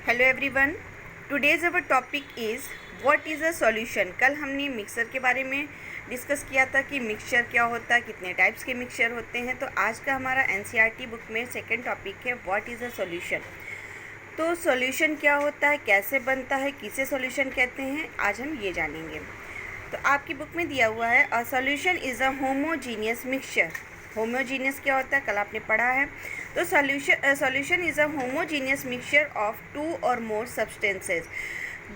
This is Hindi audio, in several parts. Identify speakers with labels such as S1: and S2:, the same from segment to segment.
S1: Hello everyone, today's our topic is what is a solution. कल हमने मिक्सर के बारे में डिस्कस किया था कि मिक्सचर क्या होता है, कितने टाइप्स के मिक्सचर होते हैं। तो आज का हमारा एनसीईआरटी बुक में सेकंड टॉपिक है व्हाट इज़ अ सॉल्यूशन। तो सॉल्यूशन क्या होता है, कैसे बनता है, किसे सॉल्यूशन कहते हैं, आज हम ये जानेंगे। तो आपकी बुक में दिया हुआ है a solution is a homogeneous mixture. Homogeneous क्या होता है, कल आपने पढ़ा है। तो solution is a homogeneous mixture of two or more substances.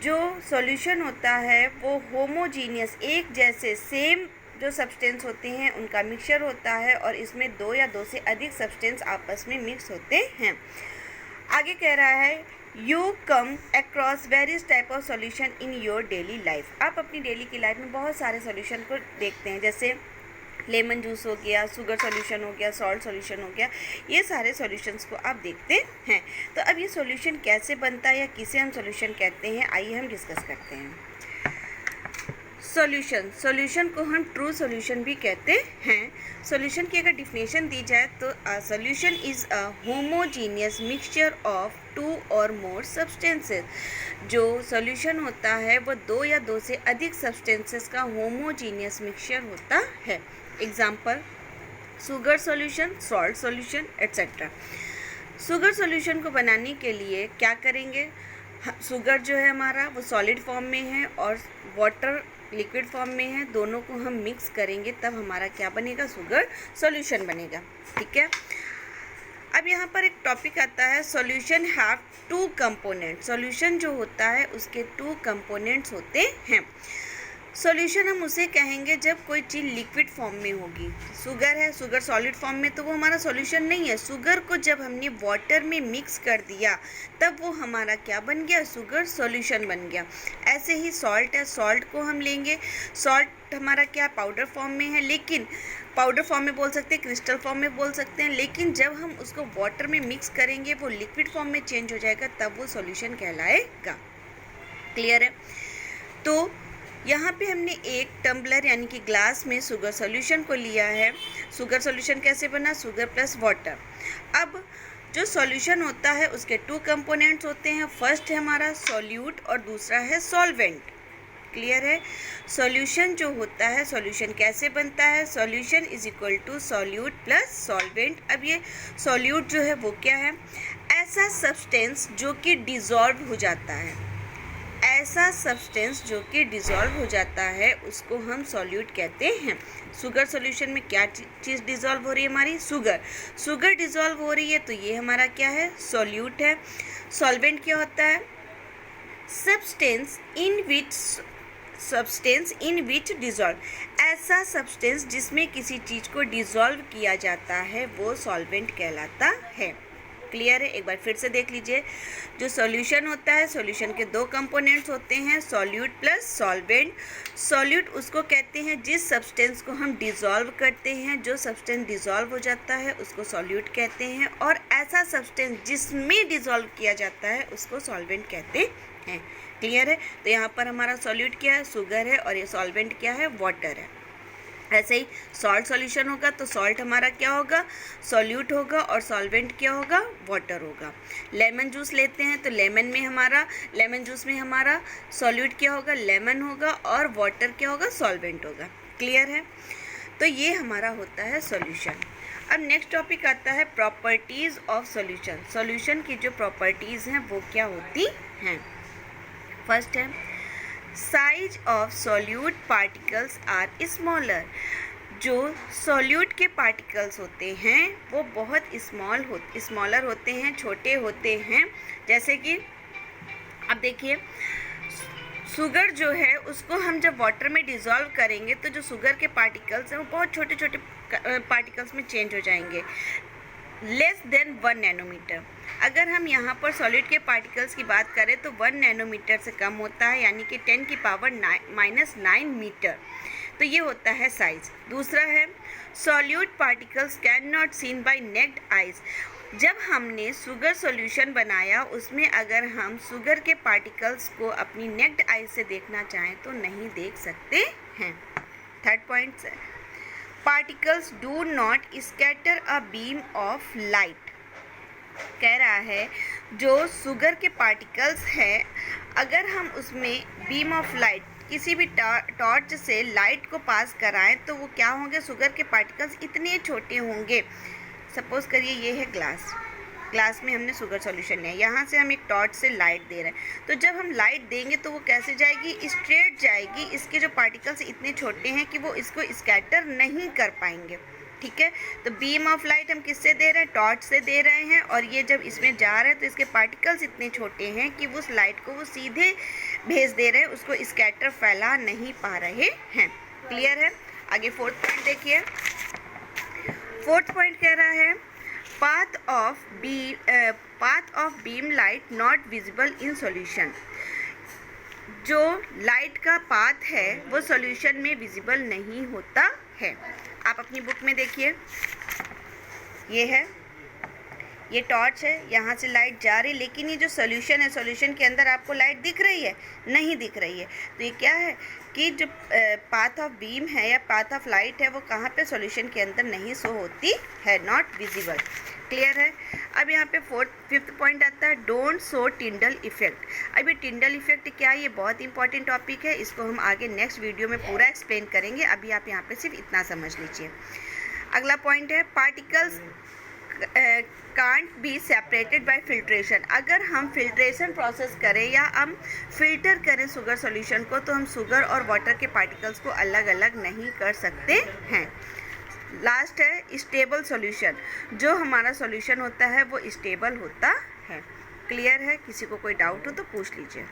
S1: जो सॉल्यूशन होता है वो होमोजीनियस, एक जैसे सेम जो सब्सटेंस होते हैं उनका मिक्सचर होता है और इसमें दो या दो से अधिक सब्सटेंस आपस में मिक्स होते हैं। आगे कह रहा है you come across various type of solution in your daily life. आप अपनी डेली की लाइफ में बहुत सारे सॉल्यूशन को देखते हैं, जैसे लेमन जूस हो गया, शुगर सॉल्यूशन हो गया, सॉल्ट सॉल्यूशन हो गया, ये सारे सॉल्यूशंस को आप देखते हैं। तो अब ये सॉल्यूशन कैसे बनता है या किसे हम सॉल्यूशन कहते हैं, आइए हम डिस्कस करते हैं। सॉल्यूशन को हम ट्रू सॉल्यूशन भी कहते हैं। सॉल्यूशन की अगर डिफिनेशन दी जाए तो solution is a homogeneous mixture of two or more substances. जो सॉल्यूशन होता है वो दो या दो से अधिक सब्सटेंसेस का होमोजीनियस मिक्सचर होता है। Example, sugar solution, salt solution etcetera. Sugar solution को बनाने के लिए क्या करेंगे, शुगर जो है हमारा वो सॉलिड फॉर्म में है और वाटर लिक्विड फॉर्म में है, दोनों को हम मिक्स करेंगे तब हमारा क्या बनेगा, शुगर सॉल्यूशन बनेगा। ठीक है। अब यहाँ पर एक टॉपिक आता है solution have two component. Solution जो होता है उसके टू कंपोनेंट्स होते हैं। सॉल्यूशन हम उसे कहेंगे जब कोई चीज़ लिक्विड फॉर्म में होगी। शुगर है, शुगर सॉलिड फॉर्म में तो वो हमारा सॉल्यूशन नहीं है। शुगर को जब हमने वाटर में मिक्स कर दिया तब वो हमारा क्या बन गया, शुगर सॉल्यूशन बन गया। ऐसे ही सॉल्ट है, सॉल्ट को हम लेंगे, सॉल्ट हमारा क्या पाउडर फॉर्म में है, लेकिन पाउडर फॉर्म में बोल सकते हैं, क्रिस्टल फॉर्म में बोल सकते हैं, लेकिन जब हम उसको वाटर में मिक्स करेंगे वो लिक्विड फॉर्म में चेंज हो जाएगा, तब वो सॉल्यूशन कहलाएगा। क्लियर है। तो यहाँ पे हमने एक टम्बलर यानी कि ग्लास में शुगर सॉल्यूशन को लिया है। शुगर सॉल्यूशन कैसे बना, शुगर प्लस वाटर। अब जो सॉल्यूशन होता है उसके टू कंपोनेंट्स होते हैं, फर्स्ट है हमारा सॉल्यूट और दूसरा है सॉल्वेंट। क्लियर है। सॉल्यूशन जो होता है, सॉल्यूशन कैसे बनता है, solution is equal to solute plus solvent. अब ये सॉल्यूट जो है वो क्या है, ऐसा सब्सटेंस जो कि डिज़ोल्व हो जाता है। ऐसा सब्सटेंस जो कि डिज़ोल्व हो जाता है उसको हम सॉल्यूट कहते हैं। शुगर सॉल्यूशन में क्या चीज़ डिज़ोल्व हो रही है, हमारी शुगर डिज़ोल्व हो रही है, तो ये हमारा क्या है, सॉल्यूट है। सॉल्वेंट क्या होता है, सब्सटेंस इन विच डिज़ोल्व। ऐसा सब्सटेंस जिसमें किसी चीज़ को डिज़ोल्व किया जाता है वो सॉल्वेंट कहलाता है। क्लियर है। एक बार फिर से देख लीजिए, जो सॉल्यूशन होता है, सॉल्यूशन के दो कंपोनेंट्स होते हैं, सॉल्यूट प्लस सॉल्वेंट। सॉल्यूट उसको कहते हैं जिस सब्सटेंस को हम डिज़ोल्व करते हैं, जो सब्सटेंस डिज़ोल्व हो जाता है उसको सॉल्यूट कहते हैं, और ऐसा सब्सटेंस जिसमें डिज़ोल्व किया जाता है उसको सॉल्वेंट कहते हैं। क्लियर है। तो यहाँ पर हमारा सॉल्यूट क्या है, शुगर है, और ये सॉल्वेंट क्या है, वाटर है। ऐसे ही सॉल्ट सॉल्यूशन होगा तो सॉल्ट हमारा क्या होगा, सॉल्यूट होगा, और सॉल्वेंट क्या होगा, वाटर होगा। लेमन जूस लेते हैं तो लेमन जूस में हमारा सॉल्यूट क्या होगा, लेमन होगा, और वाटर क्या होगा, सॉल्वेंट होगा। क्लियर है। तो ये हमारा होता है सॉल्यूशन। अब नेक्स्ट टॉपिक आता है प्रॉपर्टीज़ ऑफ सॉल्यूशन। सॉल्यूशन की जो प्रॉपर्टीज़ हैं वो क्या होती हैं। फर्स्ट है size of solute particles are smaller. जो सॉल्यूट के पार्टिकल्स होते हैं वो बहुत स्मॉलर होते हैं, छोटे होते हैं। जैसे कि अब देखिए, शुगर जो है उसको हम जब वाटर में डिज़ोल्व करेंगे तो जो शुगर के पार्टिकल्स हैं वो बहुत छोटे छोटे पार्टिकल्स में चेंज हो जाएंगे, लेस देन 1 नैनोमीटर। अगर हम यहाँ पर सॉलिड के पार्टिकल्स की बात करें तो 1 नैनोमीटर से कम होता है, यानी कि 10 की पावर -9 मीटर। तो ये होता है साइज। दूसरा है solute particles can not seen by naked eyes. जब हमने शुगर सॉल्यूशन बनाया उसमें अगर हम शुगर के पार्टिकल्स को अपनी नेक्ड आइज से देखना चाहें तो नहीं देख सकते हैं। थर्ड पॉइंट है particles do not scatter a beam of light. कह रहा है जो शुगर के पार्टिकल्स हैं, अगर हम उसमें बीम ऑफ लाइट किसी भी टॉर्च से लाइट को पास कराएं तो वो क्या होंगे, शुगर के पार्टिकल्स इतने छोटे होंगे। सपोज करिए ये है ग्लास में हमने शुगर सॉल्यूशन लिया, यहाँ से हम एक टॉर्च से लाइट दे रहे हैं, तो जब हम लाइट देंगे तो वो कैसे जाएगी, स्ट्रेट जाएगी। इसके जो पार्टिकल्स इतने छोटे हैं कि वो इसको स्कैटर नहीं कर पाएंगे, ठीक है। तो बीम ऑफ लाइट हम किससे दे रहे हैं, टॉर्च से दे रहे हैं, और ये जब इसमें जा रहे हैं तो इसके पार्टिकल्स इतने छोटे हैं कि वो उस लाइट को वो सीधे भेज दे रहे हैं, उसको स्कैटर फैला नहीं पा रहे हैं। क्लियर है। आगे फोर्थ पॉइंट देखिए। फोर्थ पॉइंट कह रहा है path of beam light not visible in solution. जो लाइट का पाथ है वो सॉल्यूशन में विजिबल नहीं होता है। आप अपनी बुक में देखिए, ये है, ये टॉर्च है, यहाँ से लाइट जा रही, लेकिन ये जो सॉल्यूशन है, सॉल्यूशन के अंदर आपको लाइट दिख रही है, नहीं दिख रही है। तो ये क्या है कि जो पाथ ऑफ बीम है या पाथ ऑफ लाइट है वो कहाँ पे, सॉल्यूशन के अंदर नहीं शो होती है, नॉट विजिबल। क्लियर है। अब यहाँ पे फिफ्थ पॉइंट आता है डोंट शो टिंडल इफेक्ट। अब ये टिंडल इफेक्ट क्या है, ये बहुत इंपॉर्टेंट टॉपिक है, इसको हम आगे नेक्स्ट वीडियो में पूरा एक्सप्लेन करेंगे। अभी आप यहाँ पे सिर्फ इतना समझ लीजिए। अगला पॉइंट है particles can't be separated by filtration. अगर हम फिल्ट्रेशन प्रोसेस करें या हम फिल्टर करें शुगर सॉल्यूशन को, तो हम शुगर और वाटर के पार्टिकल्स को अलग अलग नहीं कर सकते हैं। लास्ट है स्टेबल सॉल्यूशन। जो हमारा सॉल्यूशन होता है वो स्टेबल होता है। क्लियर है। किसी को कोई डाउट हो तो पूछ लीजिए।